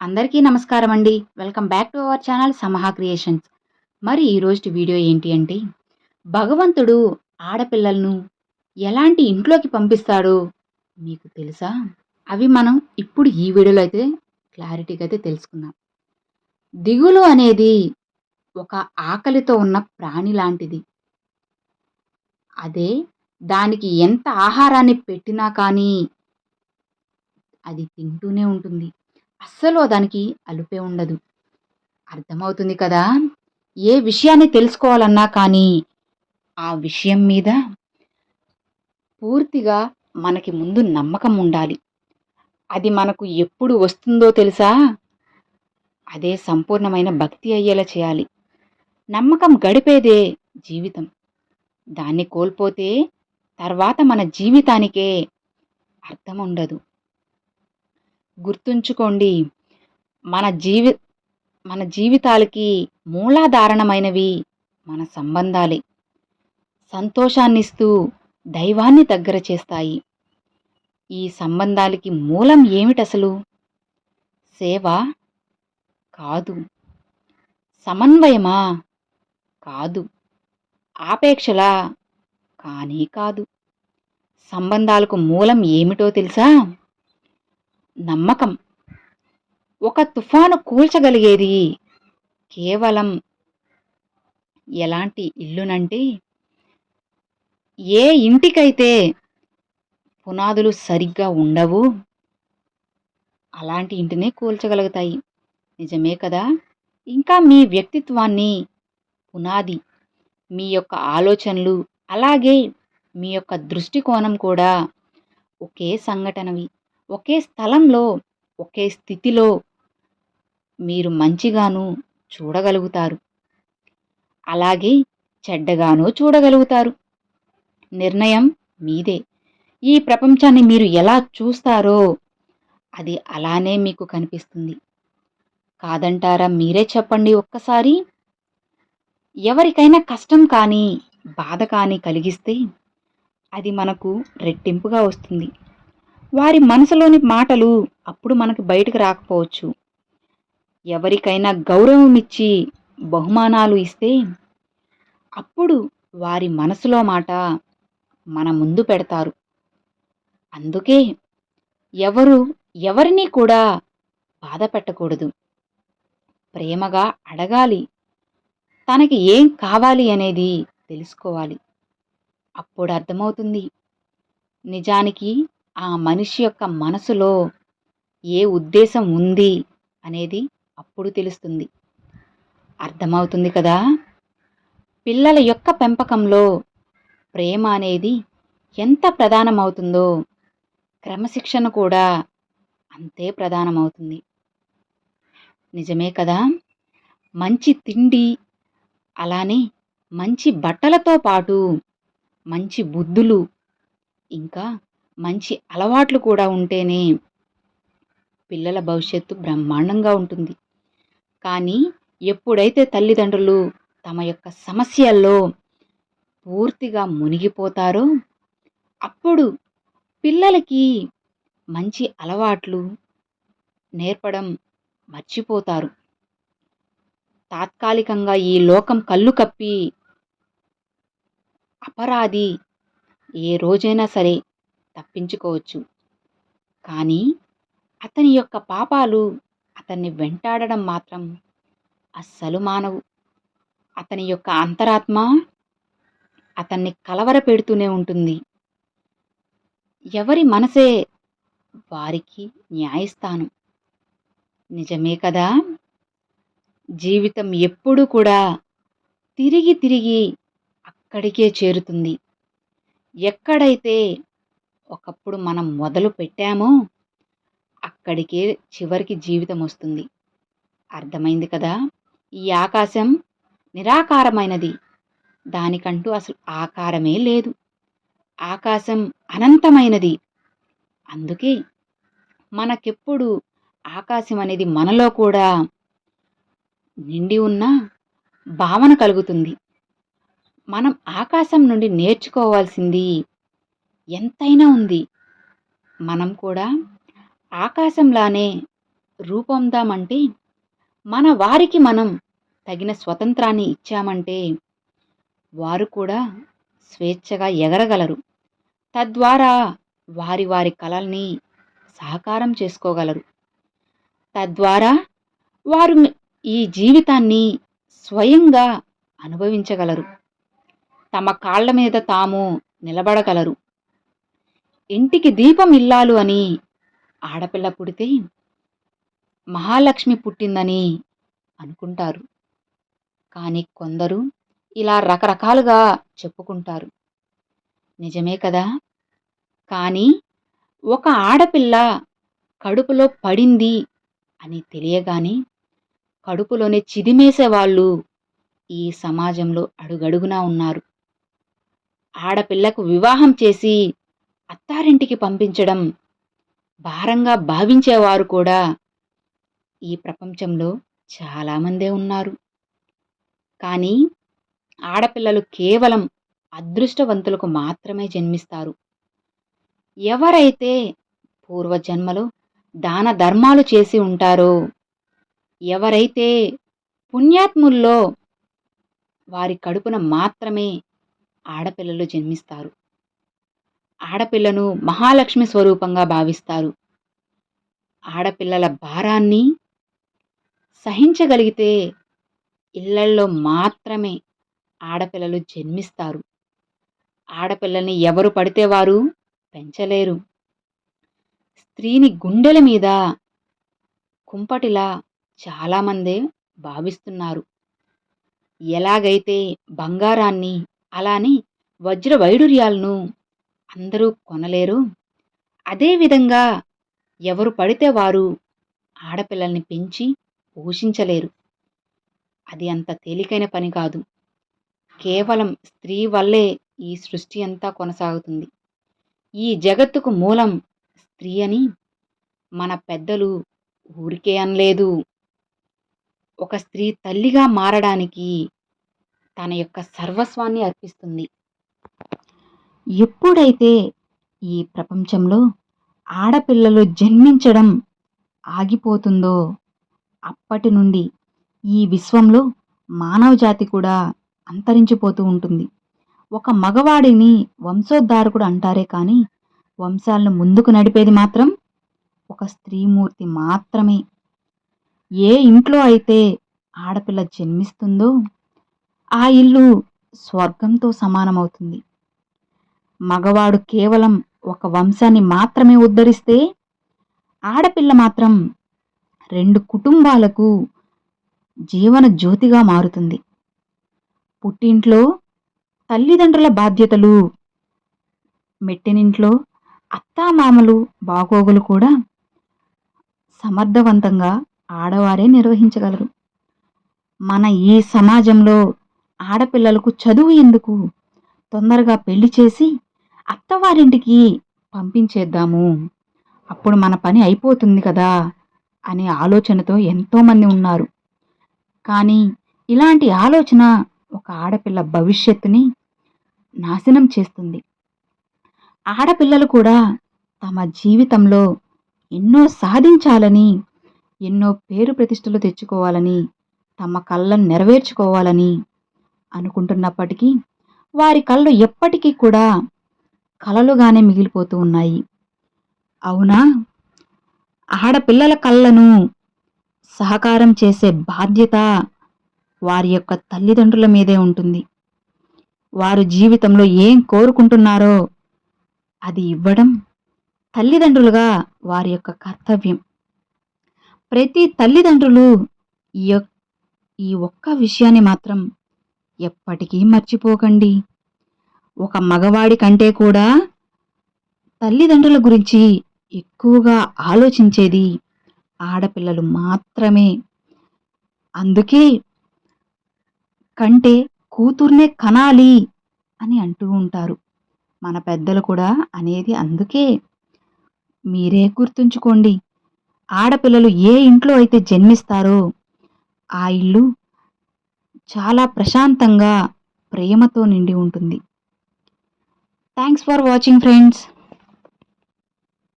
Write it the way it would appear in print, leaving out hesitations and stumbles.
అందరికీ నమస్కారం అండి. Welcome back to our channel Samaha creations. మరి ఈరోజు వీడియో ఏంటి అంటే, భగవంతుడు ఆడపిల్లలను ఎలాంటి ఇంట్లోకి పంపిస్తాడో మీకు తెలుసా? అవి మనం ఇప్పుడు ఈ వీడియోలో అయితే క్లారిటీగా అయితే తెలుసుకుందాం. దిగులు అనేది ఒక ఆకలితో ఉన్న ప్రాణి లాంటిది. అదే దానికి ఎంత ఆహారాన్ని పెట్టినా కానీ అది తింటూనే ఉంటుంది. అస్సలు దానికి అలుపే ఉండదు. అర్థమవుతుంది కదా! ఏ విషయాన్ని తెలుసుకోవాలన్నా కానీ, ఆ విషయం మీద పూర్తిగా మనకి ముందు నమ్మకం ఉండాలి. అది మనకు ఎప్పుడు వస్తుందో తెలుసా? అదే సంపూర్ణమైన భక్తి అయ్యేలా చేయాలి. నమ్మకం గడిపేదే జీవితం. దాన్ని కోల్పోతే తర్వాత మన జీవితానికే అర్థం ఉండదు. గుర్తుంచుకోండి, మన జీవి మన జీవితాలకి మూలాధారణమైనవి మన సంబంధాలే. సంతోషాన్నిస్తూ దైవాన్ని దగ్గర చేస్తాయి. ఈ సంబంధాలకి మూలం ఏమిటసలు? సేవ కాదు. సమన్వయమా? కాదు. ఆపేక్షలా? కానీ కాదు. సంబంధాలకు మూలం ఏమిటో తెలుసా? నమ్మకం. ఒక తుఫాను కూల్చగలిగేది కేవలం ఎలాంటి ఇల్లునంటే, ఏ ఇంటికైతే పునాదులు సరిగ్గా ఉండవు అలాంటి ఇంటినే కూల్చగలుగుతాయి. నిజమే కదా! ఇంకా మీ వ్యక్తిత్వాన్ని పునాది, మీ యొక్క ఆలోచనలు, అలాగే మీ యొక్క దృష్టికోణం కూడా ఒకే సంఘటనవి, ఒకే స్థలంలో, ఒకే స్థితిలో మీరు మంచిగాను చూడగలుగుతారు. అలాగే చెడ్డగాను చూడగలుగుతారు. నిర్ణయం మీదే. ఈ ప్రపంచాన్ని మీరు ఎలా చూస్తారో అది అలానే మీకు కనిపిస్తుంది. కాదంటారా? మీరే చెప్పండి ఒక్కసారి. ఎవరికైనా కష్టం కానీ, బాధ కానీ కలిగిస్తే అది మనకు రెట్టింపుగా వస్తుంది. వారి మనసులోని మాటలు అప్పుడు మనకు బయటకు రాకపోవచ్చు. ఎవరికైనా గౌరవం ఇచ్చి బహుమానాలు ఇస్తే అప్పుడు వారి మనసులో మాట మన ముందు పెడతారు. అందుకే ఎవరు ఎవరిని కూడా బాధ పెట్టకూడదు. ప్రేమగా అడగాలి. తనకి ఏం కావాలి అనేది తెలుసుకోవాలి. అప్పుడు అర్థమవుతుంది, నిజానికి ఆ మనిషి యొక్క మనసులో ఏ ఉద్దేశం ఉంది అనేది అప్పుడు తెలుస్తుంది. అర్థమవుతుంది కదా! పిల్లల యొక్క పెంపకంలో ప్రేమ అనేది ఎంత ప్రధానమవుతుందో, క్రమశిక్షణ కూడా అంతే ప్రధానమవుతుంది. నిజమే కదా! మంచి తిండి, అలానే మంచి బట్టలతో పాటు మంచి బుద్ధులు, ఇంకా మంచి అలవాట్లు కూడా ఉంటేనే పిల్లల భవిష్యత్తు బ్రహ్మాండంగా ఉంటుంది. కానీ ఎప్పుడైతే తల్లిదండ్రులు తమ యొక్క సమస్యల్లో పూర్తిగా మునిగిపోతారో అప్పుడు పిల్లలకి మంచి అలవాట్లు నేర్పడం మర్చిపోతారు. తాత్కాలికంగా ఈ లోకం కళ్ళు కప్పి అపరాధి ఏ రోజైనా సరే తప్పించుకోవచ్చు. కానీ అతని యొక్క పాపాలు అతన్ని వెంటాడడం మాత్రం అస్సలు మానవు. అతని యొక్క అంతరాత్మ అతన్ని కలవరపెడుతూనే ఉంటుంది. ఎవరి మనసే వారికి న్యాయస్థానం. నిజమే కదా! జీవితం ఎప్పుడూ కూడా తిరిగి తిరిగి అక్కడికే చేరుతుంది. ఎక్కడైతే ఒకప్పుడు మనం మొదలు పెట్టామో అక్కడికే చివరికి జీవితం వస్తుంది. అర్థమైంది కదా! ఈ ఆకాశం నిరాకారమైనది. దానికంటూ అసలు ఆకారమే లేదు. ఆకాశం అనంతమైనది. అందుకే మనకెప్పుడు ఆకాశం అనేది మనలో కూడా నిండి ఉన్న భావన కలుగుతుంది. మనం ఆకాశం నుండి నేర్చుకోవాల్సింది ఎంతైనా ఉంది. మనం కూడా ఆకాశంలానే రూపొందామంటే, మన వారికి మనం తగిన స్వతంత్రాన్ని ఇచ్చామంటే, వారు కూడా స్వేచ్ఛగా ఎగరగలరు. తద్వారా వారి వారి కలల్ని సాకారం చేసుకోగలరు. తద్వారా వారు ఈ జీవితాన్ని స్వయంగా అనుభవించగలరు. తమ కాళ్ళ మీద తాము నిలబడగలరు. ఇంటికి దీపం ఇల్లాలు అని ఆడపిల్ల పుడితే మహాలక్ష్మి పుట్టిందని అనుకుంటారు. కానీ కొందరు ఇలా రకరకాలుగా చెప్పుకుంటారు. నిజమే కదా! కానీ ఒక ఆడపిల్ల కడుపులో పడింది అని తెలియగానే కడుపులోనే చిదిమేసేవాళ్ళు ఈ సమాజంలో అడుగడుగునా ఉన్నారు. ఆడపిల్లకు వివాహం చేసి అత్తారింటికి పంపించడం భారంగా భావించేవారు కూడా ఈ ప్రపంచంలో చాలామందే ఉన్నారు. కానీ ఆడపిల్లలు కేవలం అదృష్టవంతులకు మాత్రమే జన్మిస్తారు. ఎవరైతే పూర్వజన్మలో దాన ధర్మాలు చేసి ఉంటారో, ఎవరైతే పుణ్యాత్ముల్లో వారి కడుపున మాత్రమే ఆడపిల్లలు జన్మిస్తారు. ఆడపిల్లను మహాలక్ష్మి స్వరూపంగా భావిస్తారు. ఆడపిల్లల భారాన్ని సహించగలిగితే ఇళ్లల్లో మాత్రమే ఆడపిల్లలు జన్మిస్తారు. ఆడపిల్లల్ని ఎవరు పడితే వారు పెంచలేరు. స్త్రీని గుండెల మీద కుంపటిలా చాలామందే భావిస్తున్నారు. ఎలాగైతే బంగారాన్ని, అలానే వజ్ర వైడూర్యాలను అందరూ కొనలేరు, అదేవిధంగా ఎవరు పడితే వారు ఆడపిల్లల్ని పెంచి పోషించలేరు. అది అంత తేలికైన పని కాదు. కేవలం స్త్రీ వల్లే ఈ సృష్టి అంతా కొనసాగుతుంది. ఈ జగత్తుకు మూలం స్త్రీ అని మన పెద్దలు ఊరికే అనలేదు. ఒక స్త్రీ తల్లిగా మారడానికి తన యొక్క సర్వస్వాన్ని అర్పిస్తుంది. ఎప్పుడైతే ఈ ప్రపంచంలో ఆడపిల్లలు జన్మించడం ఆగిపోతుందో అప్పటి నుండి ఈ విశ్వంలో మానవ జాతి కూడా అంతరించిపోతూ ఉంటుంది. ఒక మగవాడిని వంశోద్ధారకుడు అంటారే కానీ వంశాలను ముందుకు నడిపేది మాత్రం ఒక స్త్రీమూర్తి మాత్రమే. ఏ ఇంట్లో అయితే ఆడపిల్ల జన్మిస్తుందో ఆ ఇల్లు స్వర్గంతో సమానమవుతుంది. మగవాడు కేవలం ఒక వంశాన్ని మాత్రమే ఉద్ధరిస్తే ఆడపిల్ల మాత్రం 2 కుటుంబాలకు జీవన జ్యోతిగా మారుతుంది. పుట్టింట్లో తల్లిదండ్రుల బాధ్యతలు, మెట్టినింట్లో అత్తామామలు బాగోగులు కూడా సమర్థవంతంగా ఆడవారే నిర్వహించగలరు. మన ఈ సమాజంలో ఆడపిల్లలకు చదువు ఎందుకు, తొందరగా పెళ్లి చేసి అత్తవారింటికి పంపించేద్దాము, అప్పుడు మన పని అయిపోతుంది కదా అనే ఆలోచనతో ఎంతోమంది ఉన్నారు. కానీ ఇలాంటి ఆలోచన ఒక ఆడపిల్ల భవిష్యత్తుని నాశనం చేస్తుంది. ఆడపిల్లలు కూడా తమ జీవితంలో ఎన్నో సాధించాలని, ఎన్నో పేరు ప్రతిష్టలు తెచ్చుకోవాలని, తమ కళ్ళను నెరవేర్చుకోవాలని అనుకుంటున్నప్పటికీ వారి కళ్ళు ఎప్పటికీ కూడా కలలుగానే మిగిలిపోతూ ఉన్నాయి. అవునా? ఆడపిల్లల కళ్ళను సహకారం చేసే బాధ్యత వారి యొక్క తల్లిదండ్రుల మీదే ఉంటుంది. వారు జీవితంలో ఏం కోరుకుంటున్నారో అది ఇవ్వడం తల్లిదండ్రులుగా వారి యొక్క కర్తవ్యం. ప్రతి తల్లిదండ్రులు ఈ ఒక్క విషయాన్ని మాత్రం ఎప్పటికీ మర్చిపోకండి. ఒక మగవాడి కంటే కూడా తల్లిదండ్రుల గురించి ఎక్కువగా ఆలోచించేది ఆడపిల్లలు మాత్రమే. అందుకే కంటే కూతుర్నే కనాలి అని అంటూ ఉంటారు. మన పెద్దలు కూడా అనేది అందుకే. మీరే గుర్తుంచుకోండి. ఆడపిల్లలు ఏ ఇంట్లో అయితే జన్మిస్తారో ఆ ఇల్లు చాలా ప్రశాంతంగా, ప్రేమతో నిండి ఉంటుంది. Thanks for watching friends.